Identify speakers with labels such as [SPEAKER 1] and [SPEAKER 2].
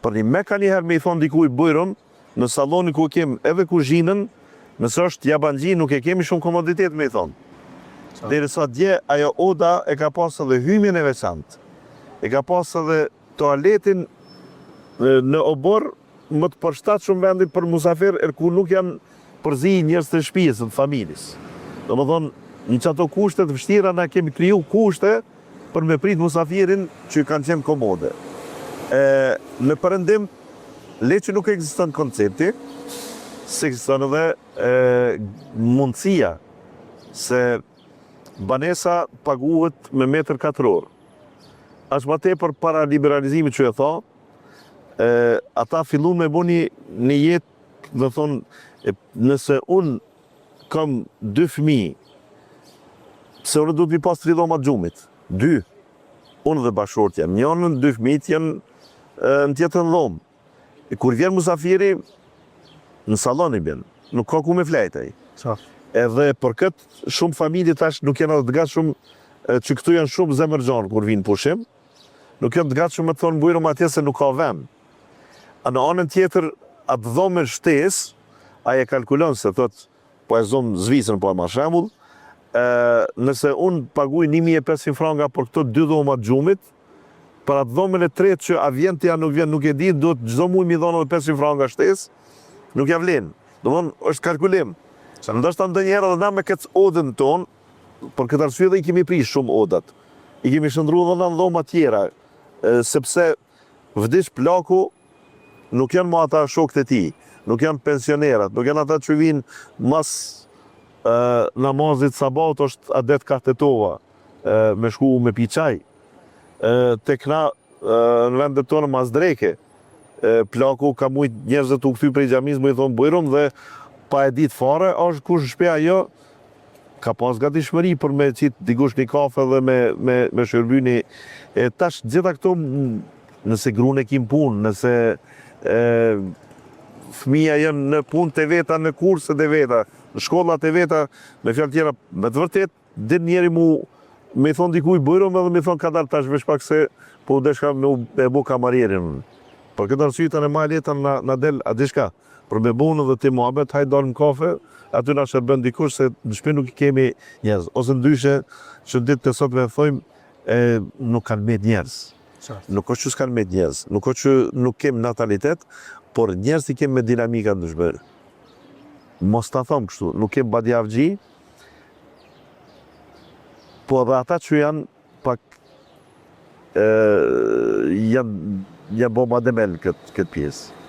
[SPEAKER 1] Për një me ka njëherë me i thonë dikuj bujrëm, në saloni ku kem edhe kuzhinën, nësë është jabanxhi nuk e kemi shumë komoditet me i thonë. Deri sa dje, ajo oda e ka pas edhe hymjen e veçantë. E ka pas edhe toaletin në obor më të përshtatshëm vendi për musafir, ku nuk janë përzi njerëz të shtëpisë, të familjes. Domethënë, në çato kushte të vështira na kemi kriju kushte për me prit musafirin që kanë qenë komode. Në perëndim, le që nuk ekziston koncepti, se ekziston edhe mundësia se banesa paguhet me metër katror. Ashtë më tepër para liberalizimit që e tha, ata fillun me bo një jetë, dhe thonë, nëse unë kam 2 fëmijë, pse unë duhet mi pas 3 dhoma gjumit, 2, unë dhe bashkort jam, njënën 2 fëmijët janë në tjetër dhomë. Kur vjen musafiri, në salon i bjen, nuk ka ku me flejtaj. Edhe për këtë shumë familje tash nuk janë të gatshëm që këtu janë shumë zemërgjanë kur vinë pushim, nuk janë të gatshëm me të thonë bujrëm atje se nuk ka vend. A në anën tjetër, atë dhomë shtesë, aje kalkulon se thot, po e zonë Zvicrën po e ma shembull, nëse unë paguj 1500 franga për këto 2 dhoma gjumit, për atë dhomën e tretë që a vjen të ja nuk vjen, nuk e di, do të çdo muaj mi dhonë 500 franga shtesë, nuk ja vlen. Domthonë, është kalkulim. Ndoshta ndonjëherë edhe na me këtë odën tonë, për këtë arsye dhe i kemi prish shumë odat. I kemi shndruar edhe në dhoma tjera, sepse vdish plaku nuk janë më ata shokët e tij, nuk janë pensionerat, nuk janë ata që vinë mas namazit sabat është adet katetova, me shku me pi çaj. Tek na në vendet tonë mas dreke, plaku ka mujt njerëzve të u kthy prej xhamis, më i thonë bujrum dhe pa e ditë fare, është kush shpeja jo, ka pas gatishmëri për me qitë dikush një kafe dhe me shërbyni. Tash gjitha këto, nëse grune kim punë, nëse fëmija janë në punë të veta, në kurset e veta, në shkollat e veta, me fjallë tjera, me të vërtet, din njeri me thonë dikuj bujrum edhe me thonë ka dalë tash veç pak se po deshka me bu kamarierin. Për këtë arsyta në ma letën na del a dishka, për me bunë dhe ti muhabet, hajtë dalë në kafe, aty na shërben dikush se në shpi nuk i kemi njerëz. Ose ndryshe që ditë të sot me thojmë, nuk kanë met njerëz. Nuk është që s'kanë met njerëz, nuk është që nuk kemë natalitet, por njerëz i kemë me dinamika në shbërë. Mos ta thomë kështu, nuk kemë badjavgji, po edhe ata që janë pak janë bomba demel këtë pjesë.